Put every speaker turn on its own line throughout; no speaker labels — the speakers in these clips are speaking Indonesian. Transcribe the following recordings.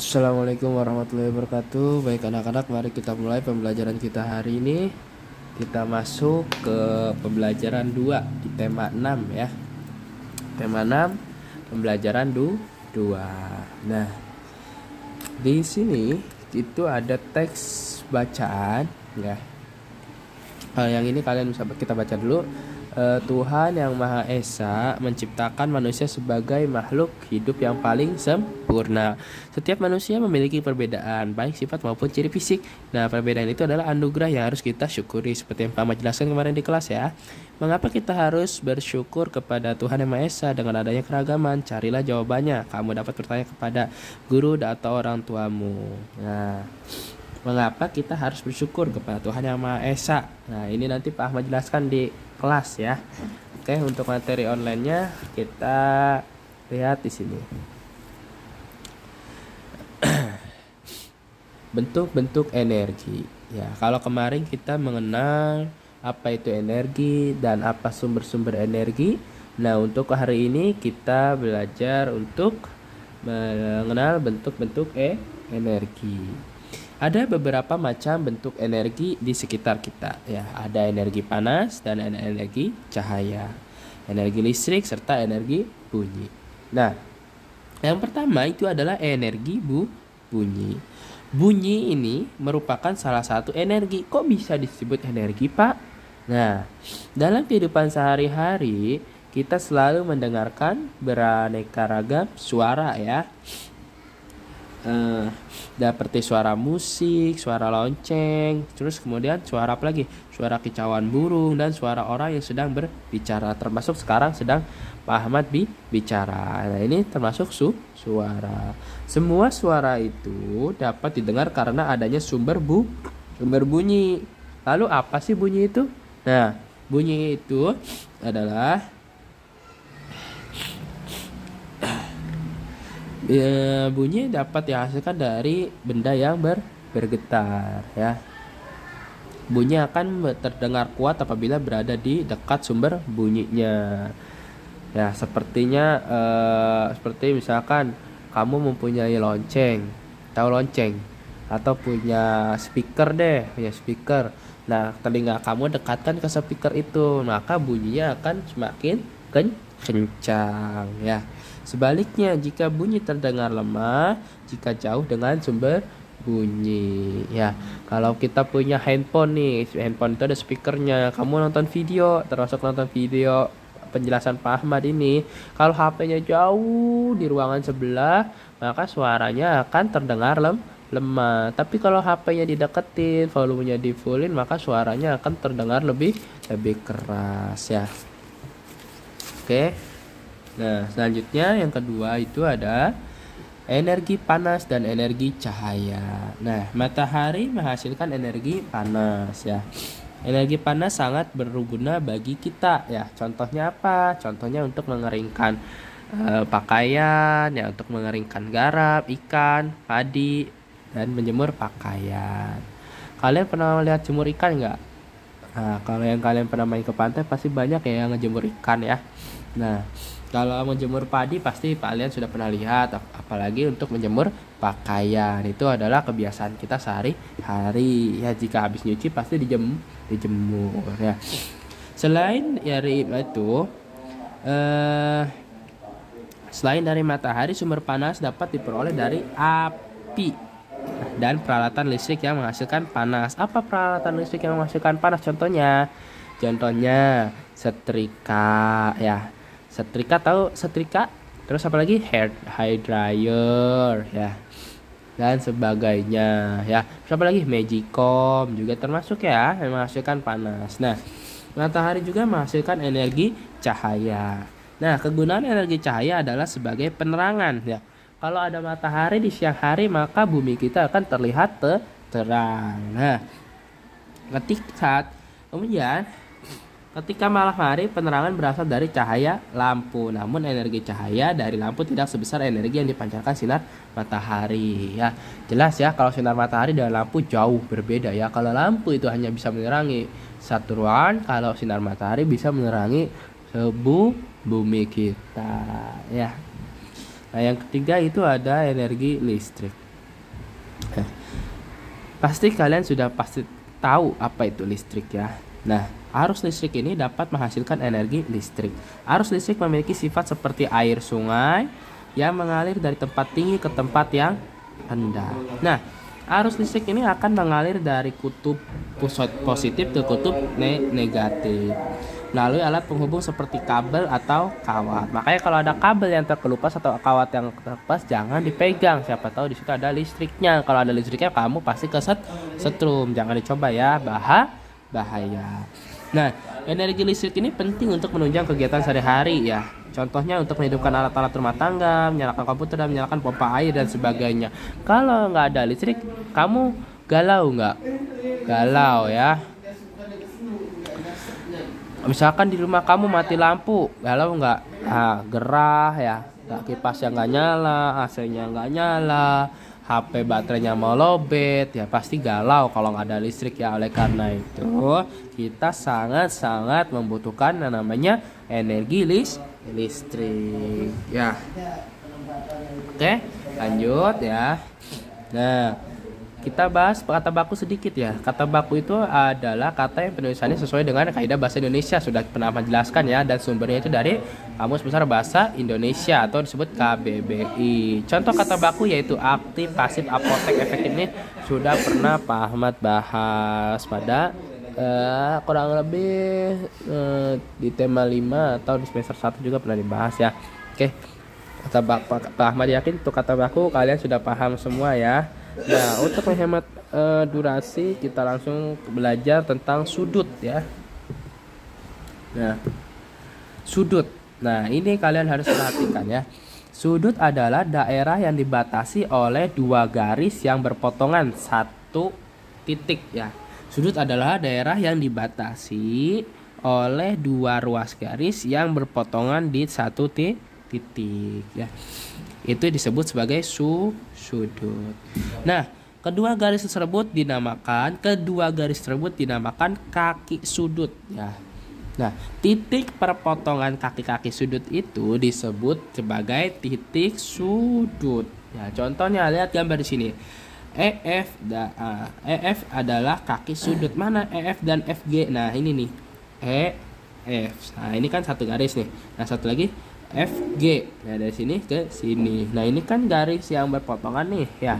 Assalamualaikum warahmatullahi wabarakatuh. Baik anak-anak, mari kita mulai pembelajaran kita hari ini. Kita masuk ke pembelajaran 2 di tema 6 ya. Tema 6 pembelajaran 2. Nah, di sini itu ada teks bacaan ya. Yang ini kalian bisa kita baca dulu. Tuhan yang Maha Esa menciptakan manusia sebagai makhluk hidup yang paling sempurna. Setiap manusia memiliki perbedaan, baik sifat maupun ciri fisik. Nah, perbedaan itu adalah anugerah yang harus kita syukuri, seperti yang Pak Ahmad jelaskan kemarin di kelas ya. Mengapa kita harus bersyukur kepada Tuhan yang Maha Esa dengan adanya keragaman? Carilah jawabannya. Kamu dapat bertanya kepada guru atau orang tuamu. Nah, mengapa kita harus bersyukur kepada Tuhan yang Maha Esa? Nah, ini nanti Pak Ahmad jelaskan di kelas ya. Oke, untuk materi online-nya kita lihat di sini. Bentuk-bentuk energi. Ya, kalau kemarin kita mengenal apa itu energi dan apa sumber-sumber energi. Nah, untuk hari ini kita belajar untuk mengenal bentuk-bentuk energi. Ada beberapa macam bentuk energi di sekitar kita ya. Ada energi panas dan energi cahaya, energi listrik serta energi bunyi. Nah, yang pertama itu adalah energi bunyi. Bunyi ini merupakan salah satu energi. Kok bisa disebut energi, Pak? Nah, dalam kehidupan sehari-hari kita selalu mendengarkan beraneka ragam suara ya. Seperti suara musik, suara lonceng, terus kemudian suara apa lagi? Suara kicauan burung dan suara orang yang sedang berbicara. Termasuk sekarang sedang Pak Ahmad bicara. Nah, ini termasuk suara. Semua suara itu dapat didengar karena adanya sumber bunyi. Lalu apa sih bunyi itu? Nah, bunyi itu adalah bunyi dapat dihasilkan dari benda yang bergetar ya. Bunyi akan terdengar kuat apabila berada di dekat sumber bunyinya. Ya, sepertinya seperti misalkan kamu mempunyai lonceng, tahu lonceng, atau punya speaker deh, punya speaker. Nah, telinga kamu dekatkan ke speaker itu, maka bunyinya akan semakin kencang ya. Sebaliknya, jika bunyi terdengar lemah jika jauh dengan sumber bunyi ya. Kalau kita punya handphone nih, handphone itu ada speakernya. Kamu nonton video, termasuk nonton video penjelasan Pak Ahmad ini, kalau HP-nya jauh di ruangan sebelah, maka suaranya akan terdengar lemah. Tapi kalau HP-nya dideketin, volumenya di fullin, maka suaranya akan terdengar lebih keras ya. Oke. Nah, selanjutnya yang kedua itu ada energi panas dan energi cahaya. Nah, matahari menghasilkan energi panas ya. Energi panas sangat berguna bagi kita ya. Contohnya apa? Contohnya untuk mengeringkan pakaian ya, untuk mengeringkan garap, ikan, padi, dan menjemur pakaian. Kalian pernah melihat jemur ikan nggak? Nah, kalau yang kalian pernah main ke pantai pasti banyak ya yang ngejemur ikan ya. Nah, kalau menjemur padi pasti kalian sudah pernah lihat, apalagi untuk menjemur pakaian. Itu adalah kebiasaan kita sehari-hari. Ya, jika habis nyuci pasti dijemur ya. Selain dari itu, selain dari matahari, sumber panas dapat diperoleh dari api dan peralatan listrik yang menghasilkan panas. Apa peralatan listrik yang menghasilkan panas? Contohnya setrika ya. Setrika, tahu setrika? Terus apa lagi? Hair dryer ya, dan sebagainya ya. Terus apa lagi? Magicom juga termasuk ya, yang menghasilkan panas. Nah, matahari juga menghasilkan energi cahaya. Nah, kegunaan energi cahaya adalah sebagai penerangan ya. Kalau ada matahari di siang hari, maka bumi kita akan terlihat terang. Nah, ketika malam hari, penerangan berasal dari cahaya lampu. Namun energi cahaya dari lampu tidak sebesar energi yang dipancarkan sinar matahari ya. Jelas ya, kalau sinar matahari dan lampu jauh berbeda ya. Kalau lampu itu hanya bisa menerangi satu ruangan, kalau sinar matahari bisa menerangi bumi kita ya. Nah, yang ketiga itu ada energi listrik. Pasti kalian sudah pasti tahu apa itu listrik ya. Nah, arus listrik ini dapat menghasilkan energi listrik. Arus listrik memiliki sifat seperti air sungai yang mengalir dari tempat tinggi ke tempat yang rendah. Nah, arus listrik ini akan mengalir dari kutub positif ke kutub negatif melalui alat penghubung seperti kabel atau kawat. Makanya kalau ada kabel yang terkelupas atau kawat yang terkelupas, jangan dipegang. Siapa tahu di situ ada listriknya. Kalau ada listriknya, kamu pasti kesetrum. Jangan dicoba ya, bahaya. Nah, energi listrik ini penting untuk menunjang kegiatan sehari-hari ya. Contohnya untuk menghidupkan alat-alat rumah tangga, menyalakan komputer, dan menyalakan pompa air dan sebagainya. Kalau nggak ada listrik, kamu galau nggak? Galau ya. Misalkan di rumah kamu mati lampu, galau nggak? Gerah ya, nggak, kipasnya nggak nyala, AC-nya nggak nyala, HP baterainya mau lowbat, ya pasti galau kalau nggak ada listrik ya. Oleh karena itu kita sangat-sangat membutuhkan yang namanya energi listrik ya. Oke, lanjut ya. Nah, kita bahas kata baku sedikit ya. Kata baku itu adalah kata yang penulisannya sesuai dengan kaidah bahasa Indonesia. Sudah pernah menjelaskan ya, dan sumbernya itu dari Kamus Besar Bahasa Indonesia atau disebut KBBI. Contoh kata baku yaitu aktif, pasif, apotek, efektif. Ini sudah pernah Pak Ahmad bahas pada kurang lebih di tema 5 atau di semester 1 juga pernah dibahas ya. Oke. Kata baku, Pak Ahmad yakin untuk kata baku kalian sudah paham semua ya. Nah, untuk menghemat durasi, kita langsung belajar tentang sudut ya. Nah, sudut. Nah, ini kalian harus perhatikan ya. Sudut adalah daerah yang dibatasi oleh dua garis yang berpotongan satu titik ya. Sudut adalah daerah yang dibatasi oleh dua ruas garis yang berpotongan di satu titik ya. Itu disebut sebagai sudut. Nah, kedua garis tersebut dinamakan kaki sudut ya. Nah, titik perpotongan kaki-kaki sudut itu disebut sebagai titik sudut. Ya, contohnya lihat gambar di sini. EF adalah kaki sudut. Mana EF dan FG? Nah, ini nih. EF. Nah, ini kan satu garis nih. Nah, satu lagi FG. Nah, dari sini ke sini. Nah, ini kan garis yang berpotongan nih ya.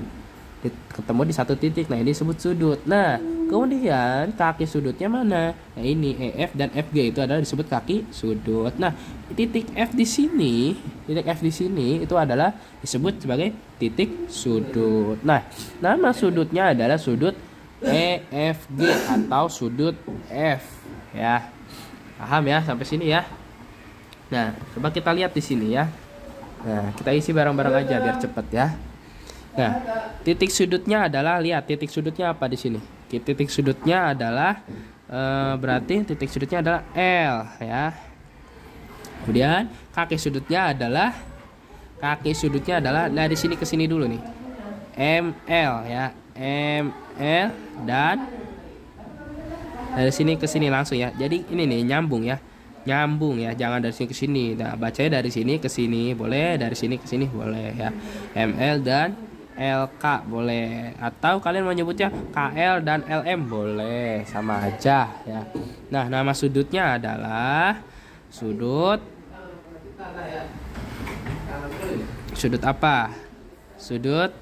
Ketemu di satu titik. Nah, ini disebut sudut. Nah, kemudian kaki sudutnya mana? Nah, ini EF dan FG itu adalah disebut kaki sudut. Nah, titik F di sini itu adalah disebut sebagai titik sudut. Nah, nama sudutnya adalah sudut EFG atau sudut F ya. Paham ya sampai sini ya? Nah, coba kita lihat di sini ya. Nah, kita isi bareng-bareng aja biar cepet ya. Nah, titik sudutnya adalah, lihat titik sudutnya apa di sini? Titik sudutnya adalah berarti titik sudutnya adalah L ya. Kemudian kaki sudutnya adalah dari sini ke sini dulu nih. ML ya. ML dan dari sini ke sini langsung ya. Jadi ini nih nyambung ya, jangan dari sini ke sini. Nah, bacanya dari sini ke sini boleh, dari sini ke sini boleh ya. ML dan LK boleh, atau kalian menyebutnya KL dan LM boleh, sama aja ya. Nah, nama sudutnya adalah sudut apa? Sudut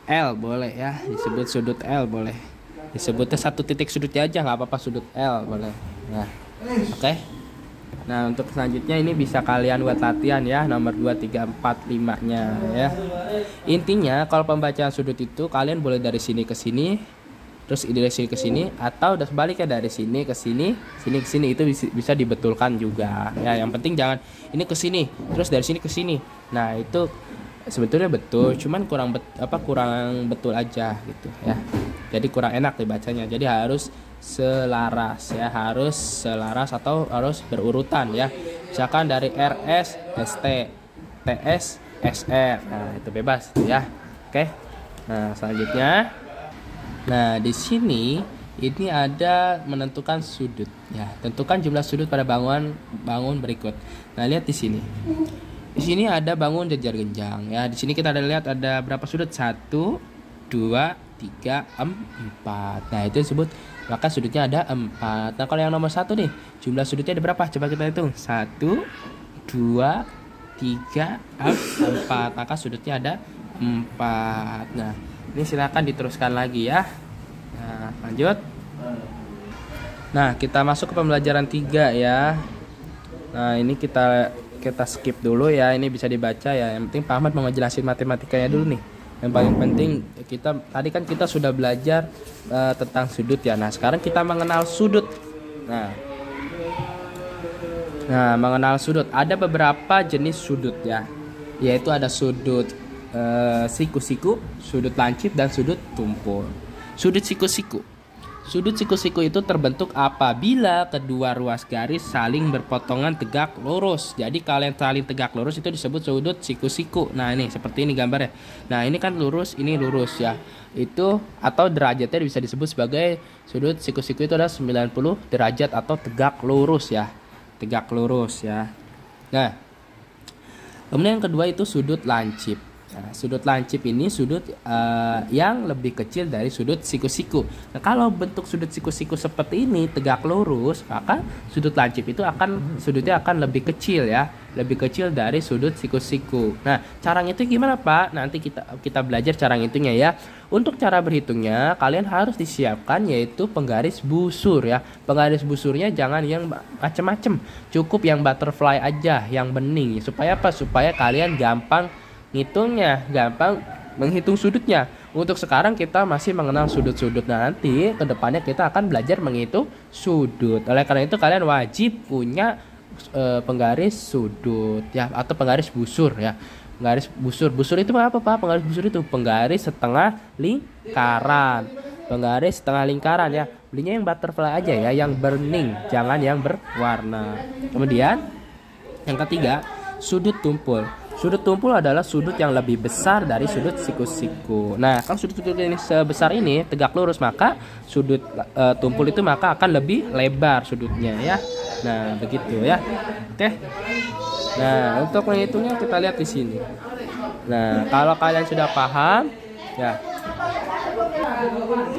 L boleh ya, disebut sudut L boleh. Disebutnya satu titik sudutnya aja nggak apa-apa, sudut L boleh. Nah, oke. Nah, untuk selanjutnya ini bisa kalian buat latihan ya, nomor 2, 3, 4, 5-nya ya. Intinya kalau pembacaan sudut itu kalian boleh dari sini ke sini, terus dari sini ke sini, atau udah sebaliknya dari sini ke sini, sini ke sini, itu bisa dibetulkan juga ya. Yang penting jangan ini ke sini, terus dari sini ke sini. Nah, itu sebetulnya betul, cuman kurang betul aja gitu ya. Jadi kurang enak dibacanya. Jadi harus selaras ya, atau harus berurutan ya. Misalkan dari RS ST, TS SR. Nah, itu bebas ya. Oke. Nah, selanjutnya, nah di sini ini ada menentukan sudut ya. Tentukan jumlah sudut pada bangun berikut. Nah, lihat di sini. Di sini ada bangun jejar genjang ya. Di sini kita lihat ada berapa sudut? 1, 2, 3, 4. Nah itu disebut, maka sudutnya ada 4. Nah kalau yang nomor 1 nih, jumlah sudutnya ada berapa? Coba kita hitung. 1, 2, 3, 4. Maka sudutnya ada 4. Nah ini silakan diteruskan lagi ya. Nah lanjut. Nah kita masuk ke pembelajaran 3 ya. Nah ini kita skip dulu ya. Ini bisa dibaca ya. Yang penting Pak Ahmad mau ngejelasin matematikanya dulu nih. Yang paling penting kita tadi kan kita sudah belajar tentang sudut ya. Nah sekarang kita mengenal sudut. Nah mengenal sudut, ada beberapa jenis sudut ya, yaitu ada sudut siku-siku, sudut lancip, dan sudut tumpul. Sudut siku-siku itu terbentuk apabila kedua ruas garis saling berpotongan tegak lurus. Jadi kalian saling tegak lurus itu disebut sudut siku-siku. Nah ini seperti ini gambarnya. Nah ini kan lurus, ini lurus ya. Itu atau derajatnya bisa disebut sebagai sudut siku-siku itu adalah 90 derajat atau tegak lurus ya. Tegak lurus ya. Nah kemudian yang kedua itu sudut lancip. Nah, sudut lancip ini sudut yang lebih kecil dari sudut siku-siku. Nah, kalau bentuk sudut siku-siku seperti ini tegak lurus, maka sudut lancip itu sudutnya akan lebih kecil ya, lebih kecil dari sudut siku-siku. Nah, cara itu gimana Pak? Nanti kita belajar cara ngitungnya ya. Untuk cara berhitungnya kalian harus disiapkan yaitu penggaris busur ya. Penggaris busurnya jangan yang macem-macem, cukup yang butterfly aja, yang bening. Supaya apa? Supaya kalian gampang ngitungnya, gampang menghitung sudutnya. Untuk sekarang kita masih mengenal sudut-sudut. Nah, nanti kedepannya kita akan belajar menghitung sudut. Oleh karena itu kalian wajib punya penggaris sudut ya, atau penggaris busur ya. Penggaris busur itu apa Pak? Penggaris busur itu penggaris setengah lingkaran. Penggaris setengah lingkaran ya. Belinya yang butterfly aja ya, yang bening, jangan yang berwarna. Kemudian yang ketiga, sudut tumpul. Sudut tumpul adalah sudut yang lebih besar dari sudut siku-siku. Nah, kalau sudut tumpul ini sebesar ini tegak lurus, maka sudut tumpul itu maka akan lebih lebar sudutnya ya. Nah, begitu ya. Oke. Nah, untuk menghitungnya kita lihat di sini. Nah, kalau kalian sudah paham ya.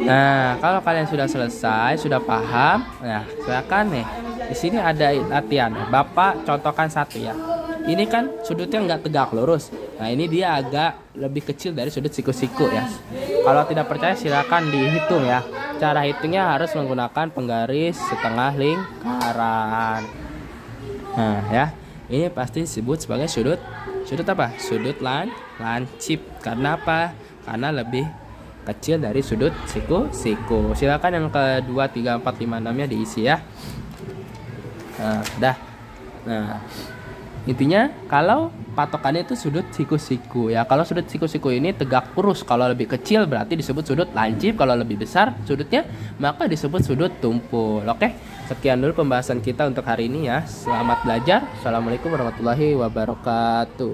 Nah, kalau kalian sudah selesai, sudah paham, nah silakan nih. Di sini ada latihan. Bapak contohkan satu ya. Ini kan sudutnya nggak tegak lurus. Nah ini dia agak lebih kecil dari sudut siku-siku ya. Kalau tidak percaya silakan dihitung ya. Cara hitungnya harus menggunakan penggaris setengah lingkaran. Nah ya, ini pasti disebut sebagai sudut apa? Sudut lancip. Karena apa? Karena lebih kecil dari sudut siku-siku. Silakan yang kedua, 3, 4, 5, 6-nya diisi ya. Nah, dah. Nah, intinya kalau patokannya itu sudut siku-siku ya. Kalau sudut siku-siku ini tegak lurus, kalau lebih kecil berarti disebut sudut lancip, kalau lebih besar sudutnya maka disebut sudut tumpul. Oke, sekian dulu pembahasan kita untuk hari ini ya. Selamat belajar. Assalamualaikum warahmatullahi wabarakatuh.